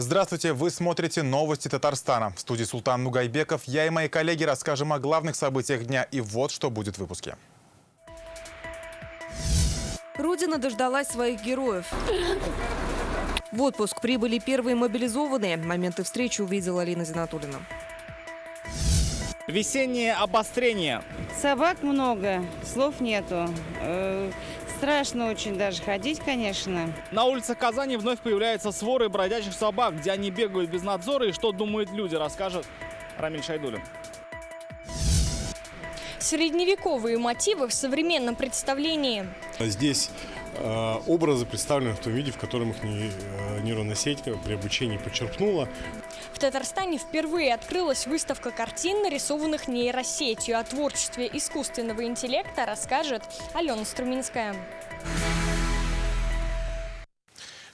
Здравствуйте, вы смотрите новости Татарстана. В студии Султан Нугайбеков. Я и мои коллеги расскажем о главных событиях дня. И вот что будет в выпуске. Родина дождалась своих героев. В отпуск прибыли первые мобилизованные. Моменты встречи увидела Лина Зинатуллина. Весеннее обострение. Собак много, слов нету. Страшно очень даже ходить, конечно. На улицах Казани вновь появляются своры бродячих собак, где они бегают без надзора и что думают люди, расскажет Рамиль Шайдуллин. Средневековые мотивы в современном представлении. Здесь образы представлены в том виде, в котором их нейронная сеть при обучении подчеркнула. В Татарстане впервые открылась выставка картин, нарисованных нейросетью. О творчестве искусственного интеллекта расскажет Алена Струминская.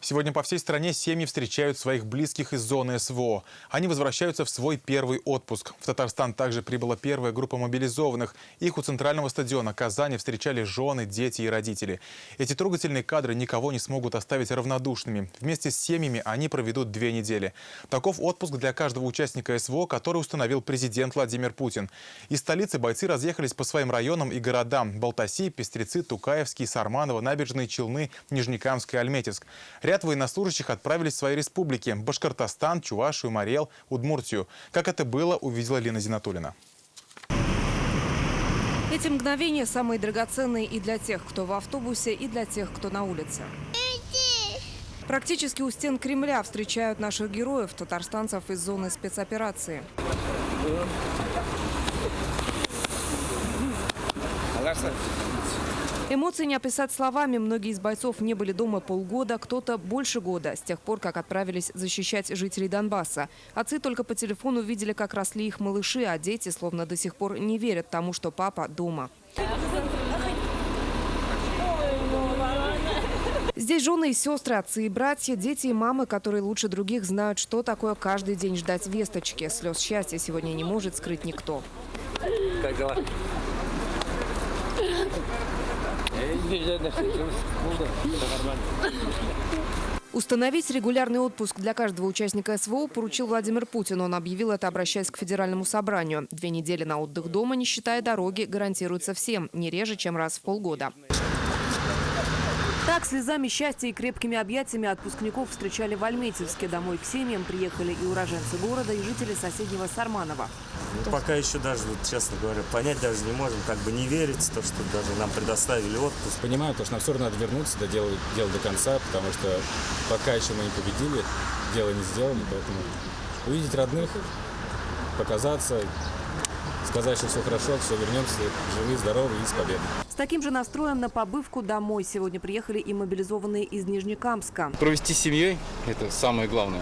Сегодня по всей стране семьи встречают своих близких из зоны СВО. Они возвращаются в свой первый отпуск. В Татарстан также прибыла первая группа мобилизованных. Их у центрального стадиона Казани встречали жены, дети и родители. Эти трогательные кадры никого не смогут оставить равнодушными. Вместе с семьями они проведут 2 недели. Таков отпуск для каждого участника СВО, который установил президент Владимир Путин. Из столицы бойцы разъехались по своим районам и городам: Балтаси, Пестрецы, Тукаевский, Сарманово, Набережные Челны, Нижнекамск и Альметьевск. Ряд военнослужащих отправились в свои республики: Башкортостан, Чувашию, Марел, Удмуртию. Как это было, увидела Лина Зинатуллина. Эти мгновения самые драгоценные и для тех, кто в автобусе, и для тех, кто на улице. Практически у стен Кремля встречают наших героев, татарстанцев из зоны спецоперации. Эмоции не описать словами. Многие из бойцов не были дома полгода, кто-то больше года, с тех пор, как отправились защищать жителей Донбасса. Отцы только по телефону видели, как росли их малыши, а дети словно до сих пор не верят тому, что папа дома. Здесь жены и сестры, отцы и братья, дети и мамы, которые лучше других знают, что такое каждый день ждать весточки. Слез счастья сегодня не может скрыть никто. Как дела? Установить регулярный отпуск для каждого участника СВО поручил Владимир Путин. Он объявил это, обращаясь к Федеральному собранию. 2 недели на отдых дома, не считая дороги, гарантируется всем, не реже, чем раз в полгода. Так, слезами счастья и крепкими объятиями отпускников встречали в Альметьевске. Домой к семьям приехали и уроженцы города, и жители соседнего Сарманова. Пока еще даже, честно говоря, понять даже не можем, как бы не верить в то, что даже нам предоставили отпуск. Понимаю, что нам все равно надо вернуться, дело до конца, потому что пока еще мы не победили, дело не сделано, поэтому увидеть родных, показаться, сказать, что все хорошо, все, вернемся живы, здоровы и с победой. С таким же настроем на побывку домой сегодня приехали и мобилизованные из Нижнекамска. Провести с семьей – это самое главное.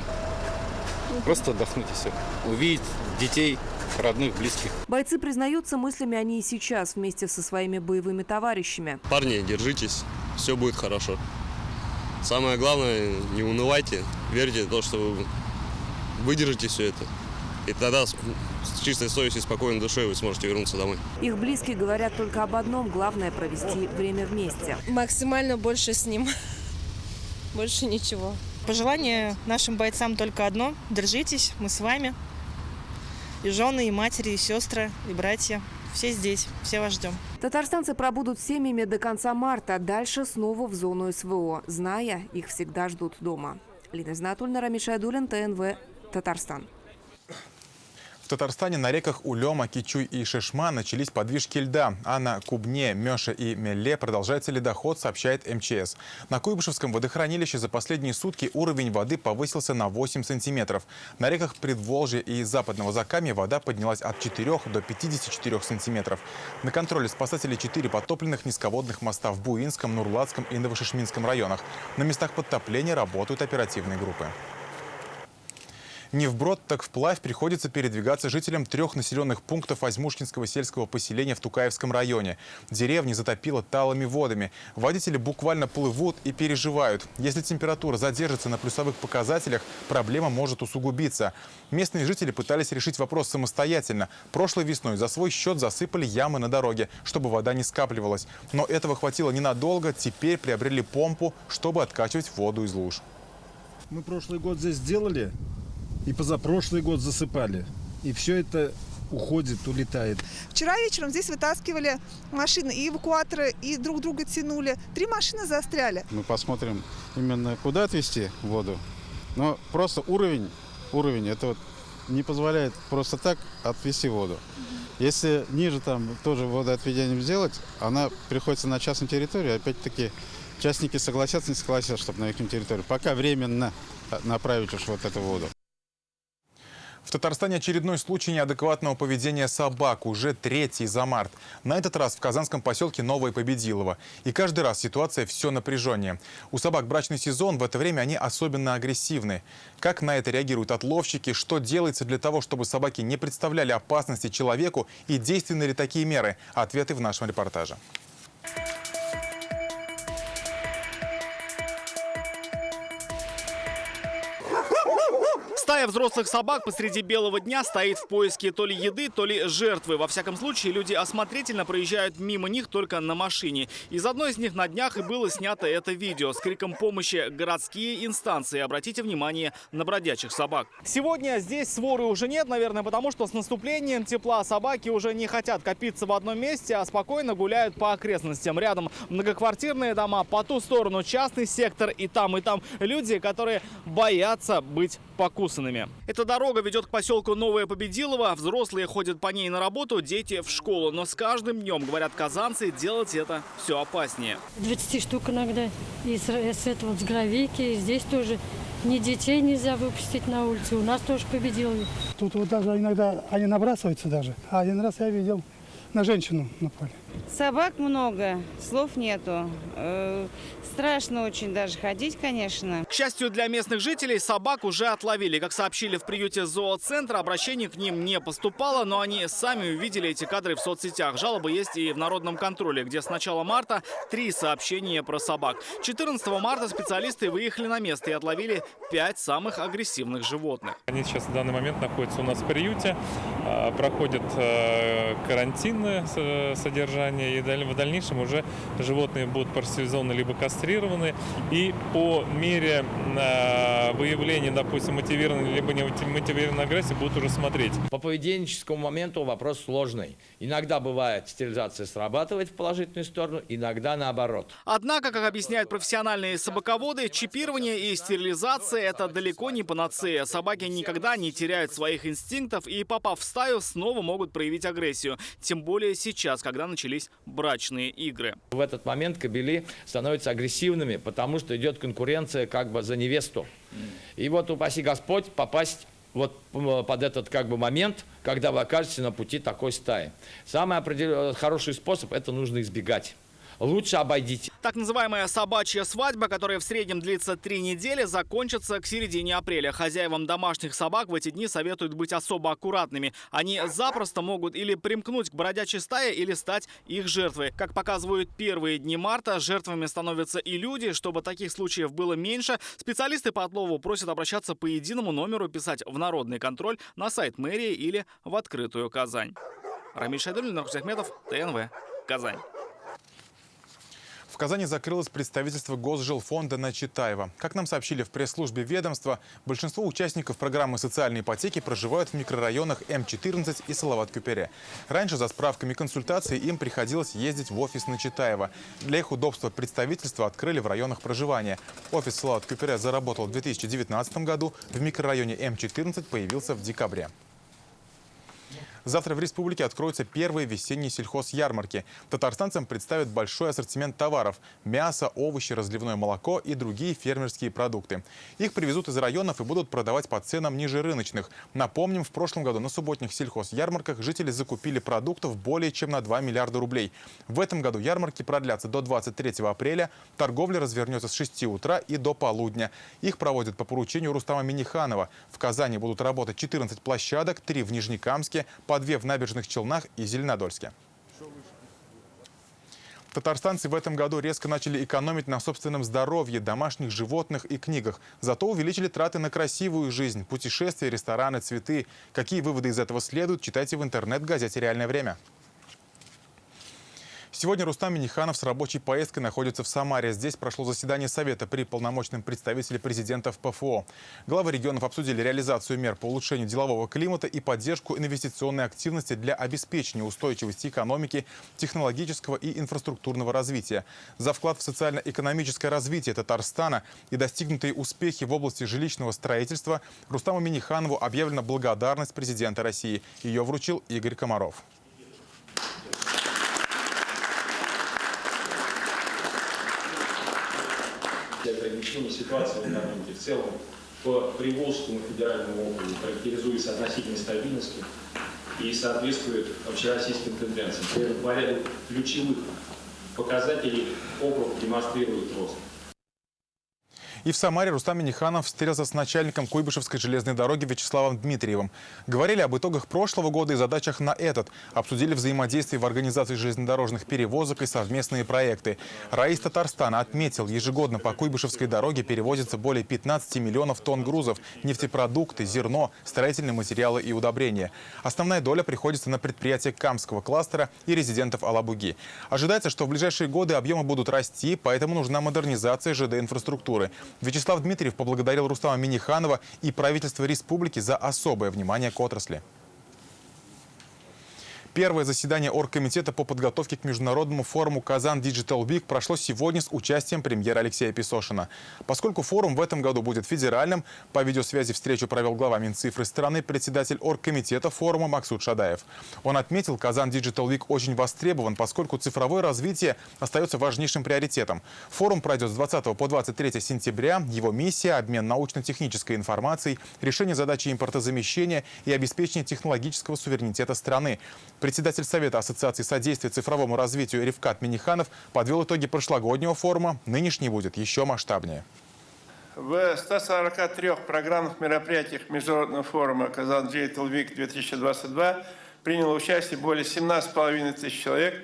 Просто отдохнуть и все. Увидеть детей, родных, близких. Бойцы признаются, мыслями они и сейчас вместе со своими боевыми товарищами. Парни, держитесь, все будет хорошо. Самое главное, не унывайте, верьте в то, что вы выдержите все это. И тогда с чистой совестью и спокойной душой вы сможете вернуться домой. Их близкие говорят только об одном: главное – провести время вместе. Максимально больше с ним. Больше ничего. Пожелание нашим бойцам только одно: держитесь, мы с вами. И жены, и матери, и сестры, и братья. Все здесь, все вас ждем. Татарстанцы пробудут с семьями до конца марта. Дальше снова в зону СВО, зная, их всегда ждут дома. Лина Зинатуллина, Рамиль Шайдуллин, ТНВ, Татарстан. В Татарстане на реках Улема, Кичуй и Шишма начались подвижки льда, а на Кубне, Мёше и Мелле продолжается ледоход, сообщает МЧС. На Куйбышевском водохранилище за последние сутки уровень воды повысился на 8 сантиметров. На реках Предволжья и Западного Закамья вода поднялась от 4 до 54 сантиметров. На контроле спасателей 4 подтопленных низководных моста в Буинском, Нурлатском и Новошишминском районах. На местах подтопления работают оперативные группы. Не вброд, так вплавь приходится передвигаться жителям 3 населенных пунктов Озьмушкинского сельского поселения в Тукаевском районе. Деревни затопило талыми водами. Водители буквально плывут и переживают. Если температура задержится на плюсовых показателях, проблема может усугубиться. Местные жители пытались решить вопрос самостоятельно. Прошлой весной за свой счет засыпали ямы на дороге, чтобы вода не скапливалась. Но этого хватило ненадолго. Теперь приобрели помпу, чтобы откачивать воду из луж. Мы прошлый год здесь сделали, и позапрошлый год засыпали. И все это уходит, улетает. Вчера вечером здесь вытаскивали машины, и эвакуаторы, и друг друга тянули. 3 машины застряли. Мы посмотрим именно куда отвезти воду. Но просто уровень это вот не позволяет просто так отвезти воду. Если ниже там тоже водоотведением сделать, она приходится на частную территорию. Опять-таки частники согласятся, не согласятся, чтобы на их территорию. Пока временно направить уж вот эту воду. В Татарстане очередной случай неадекватного поведения собак, уже 3-й за март. На этот раз в казанском поселке Новое Победилово. И каждый раз ситуация все напряженнее. У собак брачный сезон, в это время они особенно агрессивны. Как на это реагируют отловщики, что делается для того, чтобы собаки не представляли опасности человеку и действенны ли такие меры? Ответы в нашем репортаже. Стая взрослых собак посреди белого дня стоит в поиске то ли еды, то ли жертвы. Во всяком случае, люди осмотрительно проезжают мимо них только на машине. Из одной из них на днях и было снято это видео с криком помощи «Городские инстанции». Обратите внимание на бродячих собак. Сегодня здесь своры уже нет, наверное, потому что с наступлением тепла собаки уже не хотят копиться в одном месте, а спокойно гуляют по окрестностям. Рядом многоквартирные дома, по ту сторону частный сектор, и там люди, которые боятся быть покусанными. Эта дорога ведет к поселку Новое Победилово. Взрослые ходят по ней на работу, дети в школу. Но с каждым днем, говорят казанцы, делать это все опаснее. 20 штук иногда. И с этого, с Гравейки. И здесь тоже ни детей нельзя выпустить на улицу. У нас тоже Победилово. Тут вот даже иногда они набрасываются даже. А один раз я видел, на женщину напали. Собак много, слов нету. Страшно очень даже ходить, конечно. К счастью для местных жителей, собак уже отловили. Как сообщили в приюте зооцентра, обращений к ним не поступало, но они сами увидели эти кадры в соцсетях. Жалобы есть и в Народном контроле, где с начала марта 3 сообщения про собак. 14 марта специалисты выехали на место и отловили 5 самых агрессивных животных. Они сейчас в данный момент находятся у нас в приюте, проходят карантинное содержание, и в дальнейшем уже животные будут параситизованы либо кастрированы, и по мере выявления, допустим, мотивированной либо не мотивированной агрессии будут уже смотреть. По поведенческому моменту вопрос сложный. Иногда бывает стерилизация срабатывает в положительную сторону, иногда наоборот. Однако, как объясняют профессиональные собаководы, чипирование и стерилизация – это далеко не панацея. Собаки никогда не теряют своих инстинктов и, попав в стаю, снова могут проявить агрессию. Тем более сейчас, когда начались брачные игры. В этот момент кобели становятся агрессивными, потому что идет конкуренция как бы за невесту. И вот, упаси Господь, попасть вот под этот момент, когда вы окажетесь на пути такой стаи. Самый хороший способ – это нужно избегать. Лучше обойдите. Так называемая собачья свадьба, которая в среднем длится 3 недели, закончится к середине апреля. Хозяевам домашних собак в эти дни советуют быть особо аккуратными. Они запросто могут или примкнуть к бродячей стае, или стать их жертвой. Как показывают первые дни марта, жертвами становятся и люди. Чтобы таких случаев было меньше, специалисты по отлову просят обращаться по единому номеру, писать в Народный контроль, на сайт мэрии или в открытую Казань. Рамиль Шайдуллин, Нархус Ахметов, ТНВ, Казань. В Казани закрылось представительство Госжилфонда на Читаево. Как нам сообщили в пресс-службе ведомства, большинство участников программы социальной ипотеки проживают в микрорайонах М14 и Салават-Кюпере. Раньше за справками и консультацией им приходилось ездить в офис на Читаево. Для их удобства представительство открыли в районах проживания. Офис Салават-Кюпере заработал в 2019 году, в микрорайоне М14 появился в декабре. Завтра в республике откроются первые весенние сельхозярмарки. Татарстанцам представят большой ассортимент товаров – мясо, овощи, разливное молоко и другие фермерские продукты. Их привезут из районов и будут продавать по ценам ниже рыночных. Напомним, в прошлом году на субботних сельхозярмарках жители закупили продуктов более чем на 2 миллиарда рублей. В этом году ярмарки продлятся до 23 апреля. Торговля развернется с 6 утра и до полудня. Их проводят по поручению Рустама Миниханова. В Казани будут работать 14 площадок, 3 в Нижнекамске, по 2 в Набережных Челнах и Зеленодольске. Татарстанцы в этом году резко начали экономить на собственном здоровье, домашних животных и книгах. Зато увеличили траты на красивую жизнь, путешествия, рестораны, цветы. Какие выводы из этого следуют, читайте в интернет-газете «Реальное время». Сегодня Рустам Минниханов с рабочей поездкой находится в Самаре. Здесь прошло заседание Совета при полномочном представителе президента в ПФО. Главы регионов обсудили реализацию мер по улучшению делового климата и поддержку инвестиционной активности для обеспечения устойчивости экономики, технологического и инфраструктурного развития. За вклад в социально-экономическое развитие Татарстана и достигнутые успехи в области жилищного строительства Рустаму Минниханову объявлена благодарность президента России. Ее вручил Игорь Комаров. Ограничение ситуации в экономике в целом по Приволжскому федеральному округу характеризуется относительной стабильностью и соответствует общероссийским тенденциям. При этом по ряду ключевых показателей округ демонстрирует рост. И в Самаре Рустам Минниханов встретился с начальником Куйбышевской железной дороги Вячеславом Дмитриевым. Говорили об итогах прошлого года и задачах на этот. Обсудили взаимодействие в организации железнодорожных перевозок и совместные проекты. Раис Татарстана отметил, ежегодно по Куйбышевской дороге перевозится более 15 миллионов тонн грузов, нефтепродукты, зерно, строительные материалы и удобрения. Основная доля приходится на предприятия Камского кластера и резидентов Алабуги. Ожидается, что в ближайшие годы объемы будут расти, поэтому нужна модернизация ЖД-инфраструктуры. Вячеслав Дмитриев поблагодарил Рустама Минниханова и правительство республики за особое внимание к отрасли. Первое заседание Оргкомитета по подготовке к международному форуму «Казан Digital Week» прошло сегодня с участием премьера Алексея Песошина. Поскольку форум в этом году будет федеральным, по видеосвязи встречу провел глава Минцифры страны, председатель Оргкомитета форума Максут Шадаев. Он отметил, «Казан Digital Week» очень востребован, поскольку цифровое развитие остается важнейшим приоритетом. Форум пройдет с 20 по 23 сентября. Его миссия – обмен научно-технической информацией, решение задачи импортозамещения и обеспечение технологического суверенитета страны. Председатель Совета Ассоциации содействия цифровому развитию Рифкат Минниханов подвел итоги прошлогоднего форума. Нынешний будет еще масштабнее. В 143 программных мероприятиях Международного форума «Казан Digital Week 2022» приняло участие более 17,5 тысяч человек.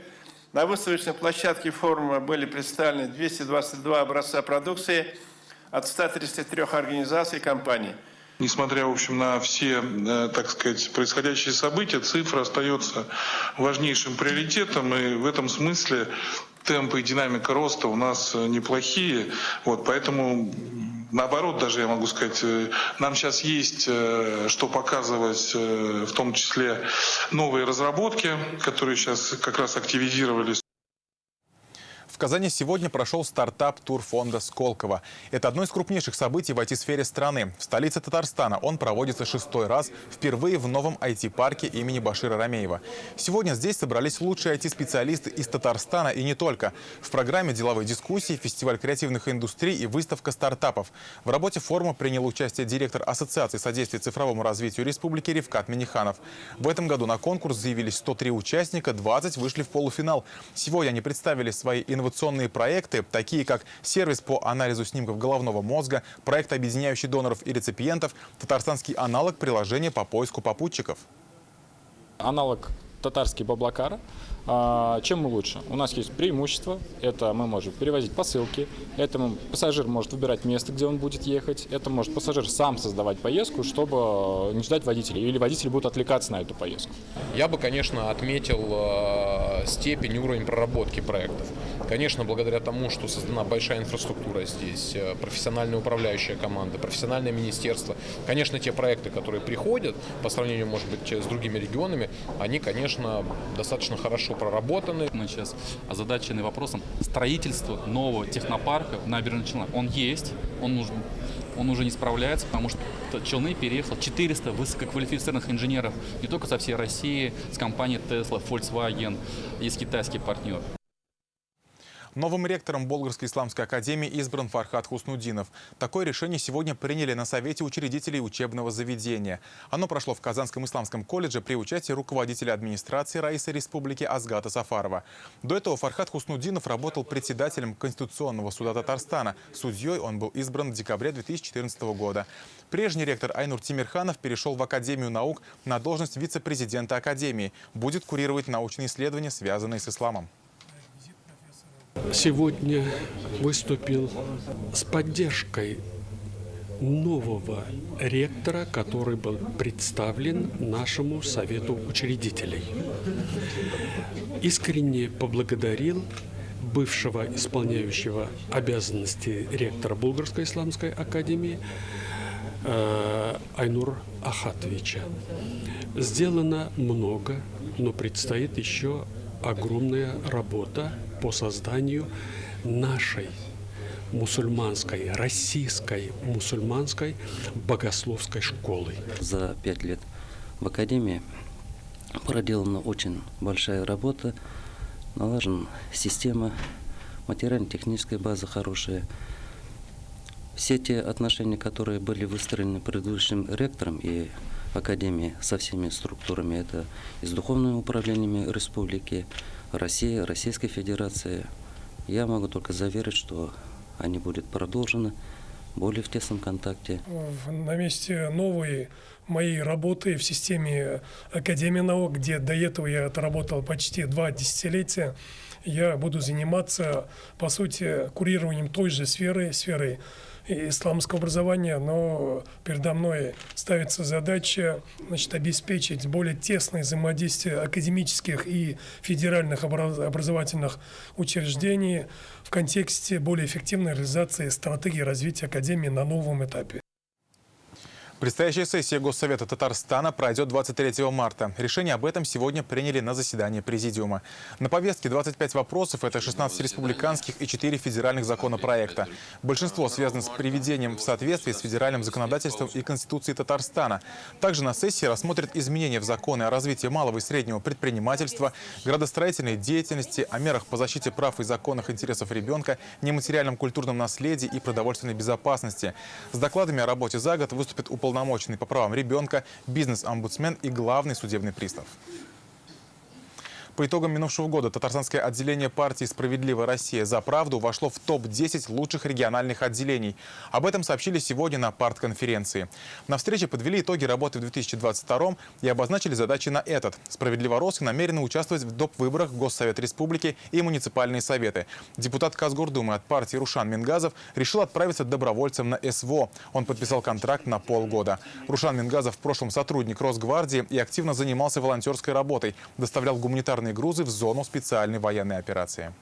На выставочной площадке форума были представлены 222 образца продукции от 133 организаций и компаний. Несмотря, в общем, на все, так сказать, происходящие события, цифра остается важнейшим приоритетом, и в этом смысле темпы и динамика роста у нас неплохие. Вот, поэтому, наоборот, даже я могу сказать, нам сейчас есть что показывать, в том числе новые разработки, которые сейчас как раз активизировались. В Казани сегодня прошел стартап-тур фонда «Сколково». Это одно из крупнейших событий в IT-сфере страны. В столице Татарстана он проводится 6-й раз, впервые в новом IT-парке имени Башира Рамеева. Сегодня здесь собрались лучшие IT-специалисты из Татарстана и не только. В программе деловые дискуссии, фестиваль креативных индустрий и выставка стартапов. В работе форума принял участие директор Ассоциации содействия цифровому развитию республики Рифкат Минниханов. В этом году на конкурс заявились 103 участника, 20 вышли в полуфинал. Сегодня они представили свои инновационные проекты, такие как сервис по анализу снимков головного мозга, проект, объединяющий доноров и реципиентов, татарстанский аналог приложения по поиску попутчиков. Аналог татарский Баблакар. Чем мы лучше? У нас есть преимущество. Это мы можем перевозить посылки. Это пассажир может выбирать место, где он будет ехать. Это может пассажир сам создавать поездку, чтобы не ждать водителя. Или водители будут отвлекаться на эту поездку. Я бы, конечно, отметил степень и уровень проработки проектов. Конечно, благодаря тому, что создана большая инфраструктура здесь, профессиональная управляющая команда, профессиональное министерство. Конечно, те проекты, которые приходят, по сравнению, может быть, с другими регионами, они, конечно, достаточно хорошо проработаны. Мы сейчас озадачены вопросом строительства нового технопарка в Набережных Челнах. Он есть, он уже не справляется, потому что Челны переехало 400 высококвалифицированных инженеров не только со всей России, с компанией Tesla, Volkswagen, есть китайский партнер. Новым ректором Болгарской исламской академии избран Фархат Хуснудинов. Такое решение сегодня приняли на Совете учредителей учебного заведения. Оно прошло в Казанском исламском колледже при участии руководителя администрации Раиса Республики Азгата Сафарова. До этого Фархат Хуснудинов работал председателем Конституционного суда Татарстана. Судьей он был избран в декабре 2014 года. Прежний ректор Айнур Тимирханов перешел в Академию наук на должность вице-президента Академии. Будет курировать научные исследования, связанные с исламом. Сегодня выступил с поддержкой нового ректора, который был представлен нашему совету учредителей. Искренне поблагодарил бывшего исполняющего обязанности ректора Булгарской исламской академии Айнур Ахатовича. Сделано много, но предстоит еще огромная работа по созданию нашей мусульманской, российской мусульманской богословской школы. За 5 лет в академии проделана очень большая работа, налажена система, материально-техническая база хорошая. Все те отношения, которые были выстроены предыдущим ректором и академии со всеми структурами, это и с духовными управлениями республики, России, Российской Федерации, я могу только заверить, что они будут продолжены более в тесном контакте. На месте новой моей работы в системе Академии наук, где до этого я отработал почти 2 десятилетия, я буду заниматься, по сути, курированием той же сферы исламского образования, но передо мной ставится задача, обеспечить более тесное взаимодействие академических и федеральных образовательных учреждений в контексте более эффективной реализации стратегии развития Академии на новом этапе. Предстоящая сессия Госсовета Татарстана пройдет 23 марта. Решение об этом сегодня приняли на заседании Президиума. На повестке 25 вопросов, это 16 республиканских и 4 федеральных законопроекта. Большинство связано с приведением в соответствии с федеральным законодательством и Конституцией Татарстана. Также на сессии рассмотрят изменения в законы о развитии малого и среднего предпринимательства, градостроительной деятельности, о мерах по защите прав и законных интересов ребенка, нематериальном культурном наследии и продовольственной безопасности. С докладами о работе за год выступят уполномоченный по правам ребенка, бизнес-омбудсмен и главный судебный пристав. По итогам минувшего года татарстанское отделение партии «Справедливая Россия за правду» вошло в топ-10 лучших региональных отделений. Об этом сообщили сегодня на партконференции. На встрече подвели итоги работы в 2022 и обозначили задачи на этот. «Справедливо-Россия» намерена участвовать в доп. Выборах в Госсовет Республики и муниципальные советы. Депутат Казгордумы от партии Рушан Мингазов решил отправиться добровольцем на СВО. Он подписал контракт на полгода. Рушан Мингазов в прошлом сотрудник Росгвардии и активно занимался волонтерской работой, доставлял гуманитарные грузы в зону специальной военной операции.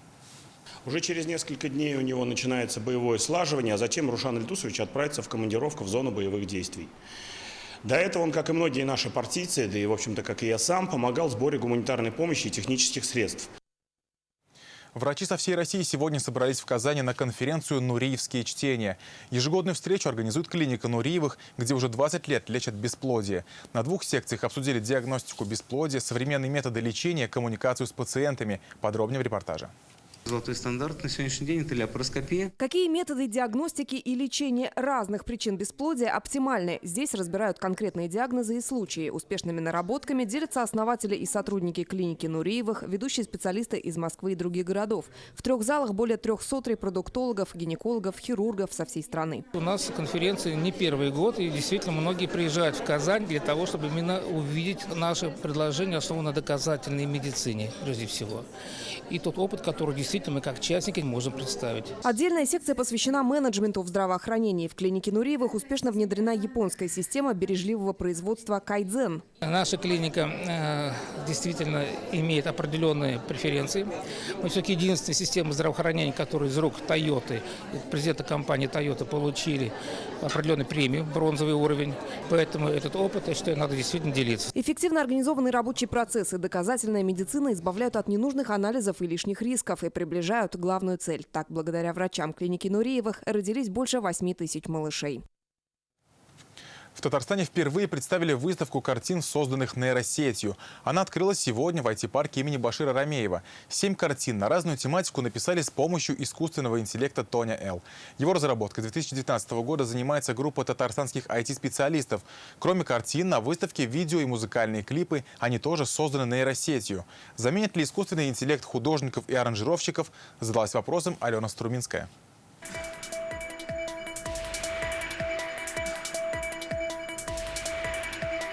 Уже через несколько дней у него начинается боевое слаживание, а затем Рушан Ильдусович отправится в командировку в зону боевых действий. До этого он, как и многие наши партийцы, да и, в общем-то, как и я сам, помогал в сборе гуманитарной помощи и технических средств. Врачи со всей России сегодня собрались в Казани на конференцию «Нуриевские чтения». Ежегодную встречу организует клиника Нуриевых, где уже 20 лет лечат бесплодие. На 2 секциях обсудили диагностику бесплодия, современные методы лечения, коммуникацию с пациентами. Подробнее в репортаже. Золотой стандарт на сегодняшний день – это лапароскопия. Какие методы диагностики и лечения разных причин бесплодия оптимальны? Здесь разбирают конкретные диагнозы и случаи. Успешными наработками делятся основатели и сотрудники клиники Нуриевых, ведущие специалисты из Москвы и других городов. В 3 залах более 300 репродуктологов, гинекологов, хирургов со всей страны. У нас конференция не первый год, и действительно многие приезжают в Казань для того, чтобы именно увидеть наше предложение, основанное на доказательной медицине, прежде всего. И тот опыт, который действительно мы как частники можем представить. Отдельная секция посвящена менеджменту в здравоохранении. В клинике Нуриевых успешно внедрена японская система бережливого производства кайдзен. Наша клиника действительно имеет определенные преференции. Мы все-таки единственная система здравоохранения, которая из рук Toyota, президента компании Toyota, получили определенную премию, бронзовый уровень. Поэтому этот опыт, я считаю, надо действительно делиться. Эффективно организованные рабочие процессы, доказательная медицина избавляют от ненужных анализов и лишних рисков и приближают главную цель. Так, благодаря врачам клиники Нуриевых родились больше 8 тысяч малышей. В Татарстане впервые представили выставку картин, созданных нейросетью. Она открылась сегодня в IT-парке имени Башира Рамеева. 7 картин на разную тематику написали с помощью искусственного интеллекта Тоня-Л. Его разработкой 2019 года занимается группа татарстанских IT-специалистов. Кроме картин, на выставке видео и музыкальные клипы, они тоже созданы нейросетью. Заменит ли искусственный интеллект художников и аранжировщиков, задалась вопросом Алена Струминская.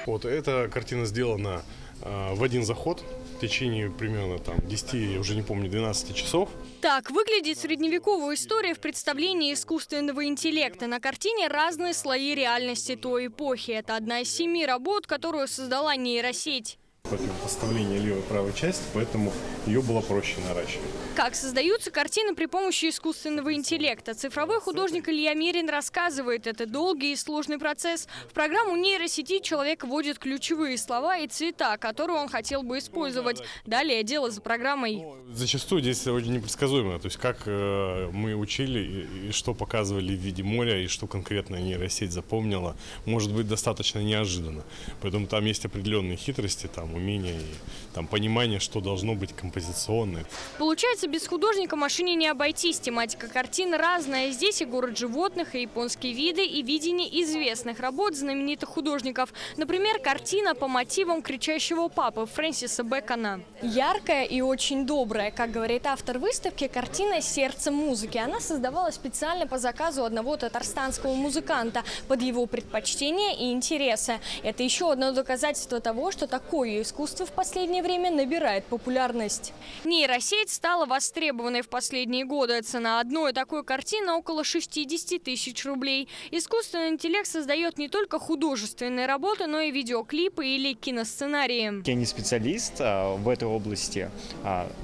Вот эта картина сделана в один заход. в течение примерно 10, я уже не помню, 12 часов. Так выглядит средневековая история в представлении искусственного интеллекта. На картине разные слои реальности той эпохи. Это одна из 7 работ, которую создала нейросеть. Противопоставление левой и правой части, поэтому ее было проще наращивать. Как создаются картины при помощи искусственного интеллекта? Цифровой художник Илья Мерин рассказывает, это долгий и сложный процесс. В программу нейросети человек вводит ключевые слова и цвета, которые он хотел бы использовать. Далее дело за программой. Зачастую здесь очень непредсказуемо, то есть как мы учили и что показывали в виде моря, и что конкретно нейросеть запомнила, может быть достаточно неожиданно. Поэтому там есть определенные хитрости, умение и понимание, что должно быть композиционное. Получается, без художника машине не обойтись. Тематика картин разная. Здесь и город животных, и японские виды, и видение известных работ знаменитых художников. Например, картина по мотивам «Кричащего папы» Фрэнсиса Бэкона. Яркая и очень добрая. Как говорит автор выставки, картина «Сердце музыки». Она создавалась специально по заказу одного татарстанского музыканта под его предпочтения и интересы. Это еще одно доказательство того, что такое искусство в последнее время набирает популярность. Нейросеть стала востребованной в последние годы. Цена одной такой картины около 60 тысяч рублей. Искусственный интеллект создает не только художественные работы, но и видеоклипы или киносценарии. Я не специалист в этой области,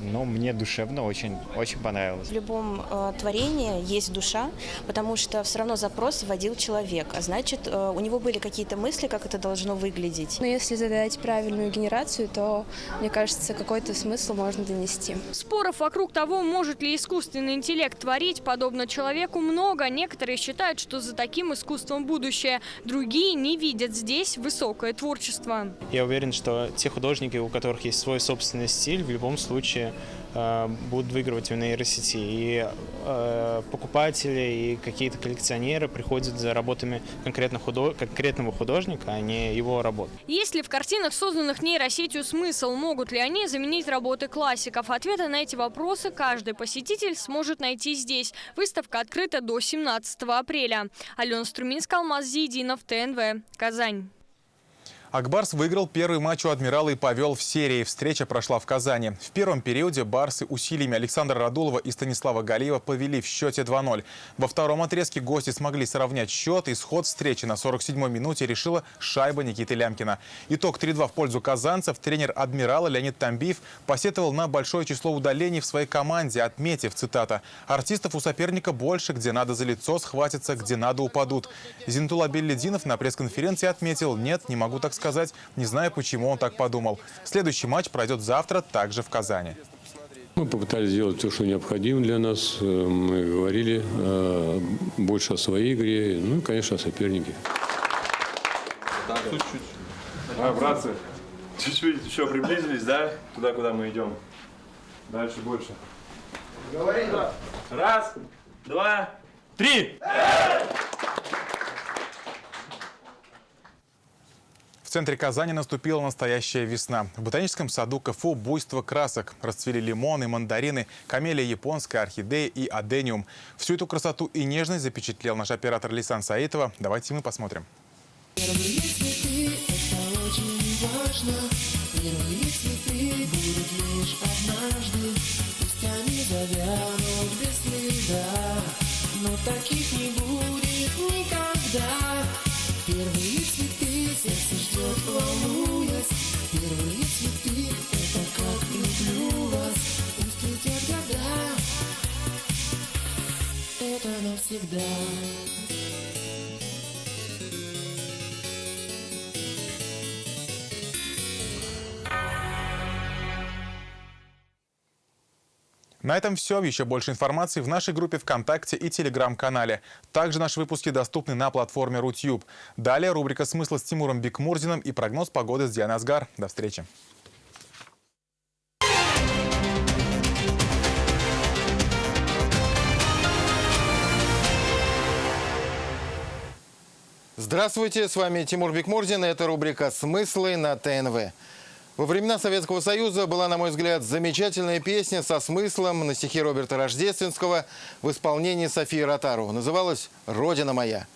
но мне душевно очень понравилось. В любом творении есть душа, потому что все равно запрос вводил человек, а значит, у него были какие-то мысли, как это должно выглядеть. Но если задать правильную генерацию, то, мне кажется, какой-то смысл можно донести. Споров вокруг того, может ли искусственный интеллект творить подобно человеку, много. Некоторые считают, что за таким искусством будущее. Другие не видят здесь высокое творчество. Я уверен, что те художники, у которых есть свой собственный стиль, в любом случае будут выигрывать в нейросети. И покупатели, и какие-то коллекционеры приходят за работами конкретного художника, а не его работ. Есть ли в картинах, созданных нейросетью, смысл? Могут ли они заменить работы классиков? Ответы на эти вопросы каждый посетитель сможет найти здесь. Выставка открыта до 17 апреля. Алена Струминская, Алмаз Зиединов, ТНВ, Казань. Акбарс выиграл первый матч у «Адмирала» и повел в серии. Встреча прошла в Казани. В первом периоде барсы усилиями Александра Радулова и Станислава Галиева повели в счете 2-0. Во втором отрезке гости смогли сравнять счет. Исход встречи на 47-й минуте решила шайба Никиты Лямкина. Итог 3-2 в пользу казанцев. Тренер «Адмирала» Леонид Тамбиев посетовал на большое число удалений в своей команде, отметив, цитата, «Артистов у соперника больше, где надо за лицо схватиться, где надо упадут». Зинтула Беллидинов на пресс-конференции отметил, нет, не могу так сказать, не знаю, почему он так подумал. Следующий матч пройдет завтра, также в Казани. Мы попытались сделать все, что необходимо для нас. Мы говорили больше о своей игре, ну и, конечно, о сопернике. Чуть-чуть. Братцы, чуть-чуть еще приблизились, да? Туда, куда мы идем. Дальше больше. Говори. Раз, два, три! В центре Казани наступила настоящая весна. В ботаническом саду КФУ буйство красок. Расцвели лимоны, мандарины, камелия японская, орхидея и адениум. Всю эту красоту и нежность запечатлел наш оператор Лисан Саитова. Давайте мы посмотрим. Первые цветы – это очень важно. Первые цветы будут лишь однажды. Пусть они завянут без следа, но таких не будет никогда. Первые цветы сердце ждет, волнуясь. Первые цветы – это как люблю вас. Пусть летят года, это навсегда. На этом все. Еще больше информации в нашей группе ВКонтакте и Телеграм-канале. Также наши выпуски доступны на платформе Рутюб. Далее рубрика «Смысл» с Тимуром Бикмурзиным и прогноз погоды с Дианой Асгар. До встречи. Здравствуйте, с вами Тимур Бикмурзин. Это рубрика «Смыслы» на ТНВ. Во времена Советского Союза была, на мой взгляд, замечательная песня со смыслом на стихи Роберта Рождественского в исполнении Софии Ротару. Называлась «Родина моя».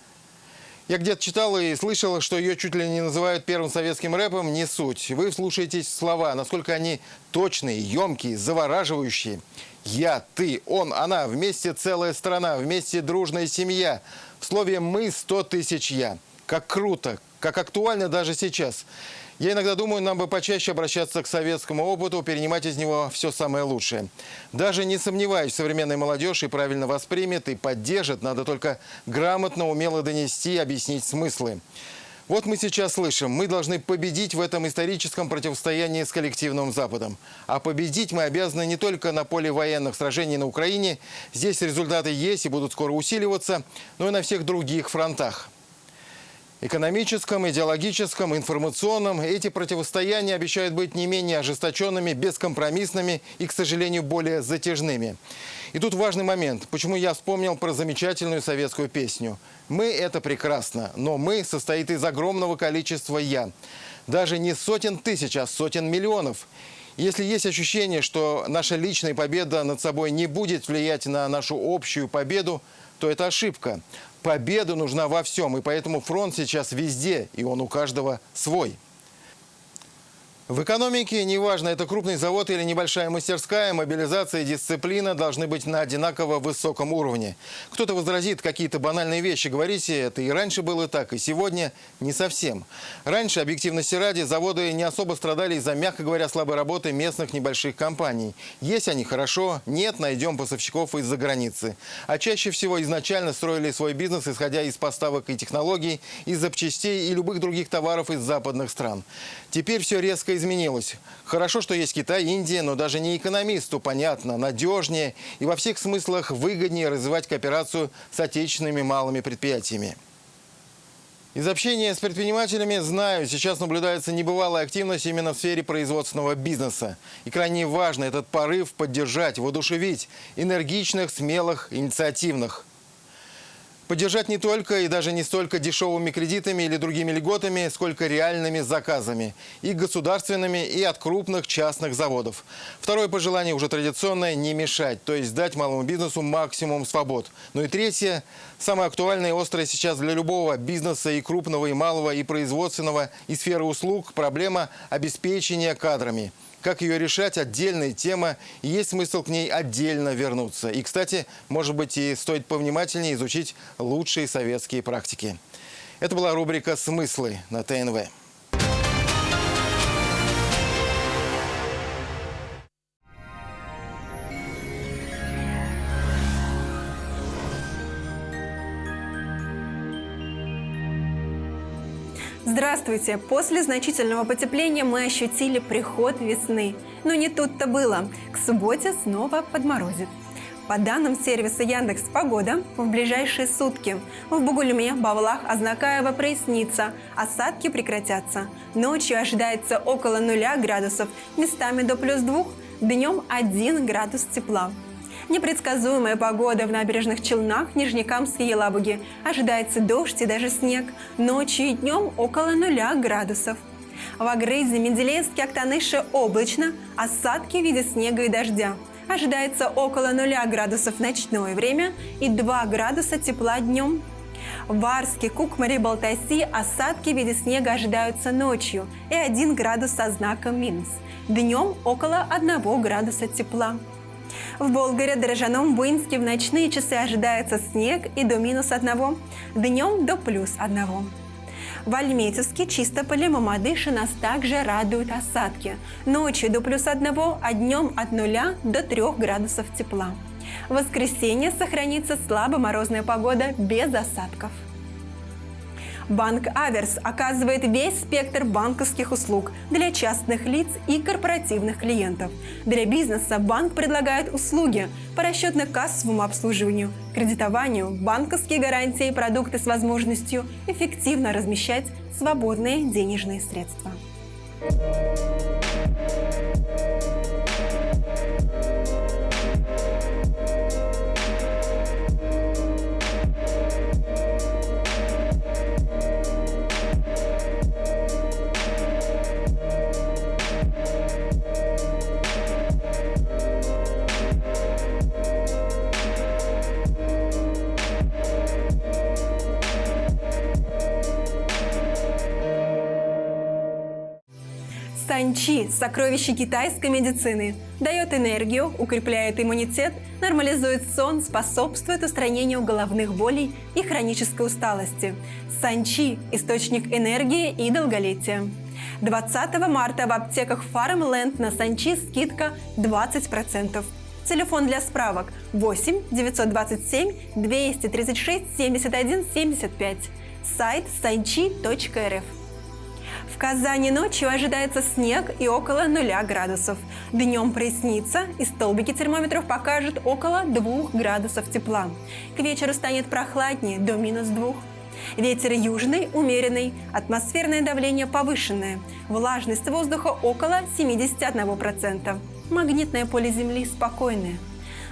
Я где-то читал и слышал, что ее чуть ли не называют первым советским рэпом. Не суть. Вы вслушаетесь в слова, насколько они точные, емкие, завораживающие. Я, ты, он, она, вместе целая страна, вместе дружная семья. В слове «мы» 100 тысяч «я». Как круто, как актуально даже сейчас. Я иногда думаю, нам бы почаще обращаться к советскому опыту, перенимать из него все самое лучшее. Даже не сомневаюсь, современная молодежь и правильно воспримет, и поддержит. Надо только грамотно, умело донести, объяснить смыслы. Вот мы сейчас слышим, мы должны победить в этом историческом противостоянии с коллективным Западом. А победить мы обязаны не только на поле военных сражений на Украине. Здесь результаты есть и будут скоро усиливаться, но и на всех других фронтах. Экономическом, идеологическом, информационном эти противостояния обещают быть не менее ожесточенными, бескомпромиссными и, к сожалению, более затяжными. И тут важный момент, почему я вспомнил про замечательную советскую песню. «Мы» – это прекрасно, но «мы» состоит из огромного количества «я». Даже не сотен тысяч, а сотен миллионов. Если есть ощущение, что наша личная победа над собой не будет влиять на нашу общую победу, то это ошибка. Победа нужна во всем, и поэтому фронт сейчас везде, и он у каждого свой. В экономике, неважно, это крупный завод или небольшая мастерская, мобилизация и дисциплина должны быть на одинаково высоком уровне. Кто-то возразит какие-то банальные вещи. Говорите, это и раньше было так, и сегодня не совсем. Раньше, объективности ради, заводы не особо страдали из-за, мягко говоря, слабой работы местных небольших компаний. Есть они хорошо, нет, найдем поставщиков из-за границы. А чаще всего изначально строили свой бизнес, исходя из поставок и технологий, из запчастей и любых других товаров из западных стран. Теперь все резко изменилось. Хорошо, что есть Китай, Индия, но даже не экономисту понятно, надежнее и во всех смыслах выгоднее развивать кооперацию с отечественными малыми предприятиями. Из общения с предпринимателями знаю, сейчас наблюдается небывалая активность именно в сфере производственного бизнеса. И крайне важно этот порыв поддержать, воодушевить энергичных, смелых, инициативных. Поддержать не только и даже не столько дешевыми кредитами или другими льготами, сколько реальными заказами. И государственными, и от крупных частных заводов. Второе пожелание уже традиционное – не мешать, то есть дать малому бизнесу максимум свобод. Ну и третье, самое актуальное и острое сейчас для любого бизнеса, и крупного, и малого, и производственного, и сферы услуг – проблема обеспечения кадрами. Как ее решать – отдельная тема, и есть смысл к ней отдельно вернуться. И, кстати, может быть, и стоит повнимательнее изучить лучшие советские практики. Это была рубрика «Смыслы» на ТНВ. Здравствуйте! После значительного потепления мы ощутили приход весны. Но не тут-то было. К субботе снова подморозит. По данным сервиса Яндекс.Погода, в ближайшие сутки в Бугульме, Бавлах, Азнакаево прояснится, осадки прекратятся. Ночью ожидается около 0 градусов, местами до +2, днем 1 градус тепла. Непредсказуемая погода в набережных Челнах, Нижнекамске и Елабуге. Ожидается дождь и даже снег. Ночью и днем около 0 градусов. В Агрызе, Менделеевске, Актаныше облачно. Осадки в виде снега и дождя. Ожидается около 0 градусов в ночное время и 2 градуса тепла днем. В Варске, Кукмаре, Балтаси осадки в виде снега ожидаются ночью и 1 градус со знаком минус. Днем около 1 градуса тепла. В Болгаре, Дорожаном, Буинске в ночные часы ожидается снег и до -1, днем до +1. В Альметьевске, Чистополе, Мамадыше нас также радуют осадки. Ночью до +1, а днем от 0 до 3 градусов тепла. В воскресенье сохранится слабоморозная погода без осадков. Банк Аверс оказывает весь спектр банковских услуг для частных лиц и корпоративных клиентов. Для бизнеса банк предлагает услуги по расчетно-кассовому обслуживанию, кредитованию, банковские гарантии и продукты с возможностью эффективно размещать свободные денежные средства. Санчи – сокровище китайской медицины. Дает энергию, укрепляет иммунитет, нормализует сон, способствует устранению головных болей и хронической усталости. Санчи – источник энергии и долголетия. 20 марта в аптеках Farmland на Санчи скидка 20%. Телефон для справок 8 927 236 71 75. Сайт sanchi.rf. В Казани ночью ожидается снег и около 0 градусов. Днем прояснится, и столбики термометров покажут около 2 градусов тепла. К вечеру станет прохладнее, до -2. Ветер южный, умеренный, атмосферное давление повышенное, влажность воздуха около 71%. Магнитное поле Земли спокойное.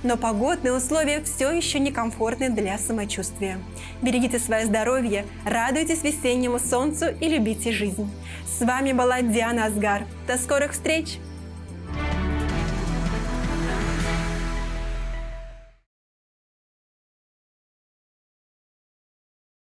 Но погодные условия все еще некомфортны для самочувствия. Берегите свое здоровье, радуйтесь весеннему солнцу и любите жизнь. С вами была Диана Асгар. До скорых встреч!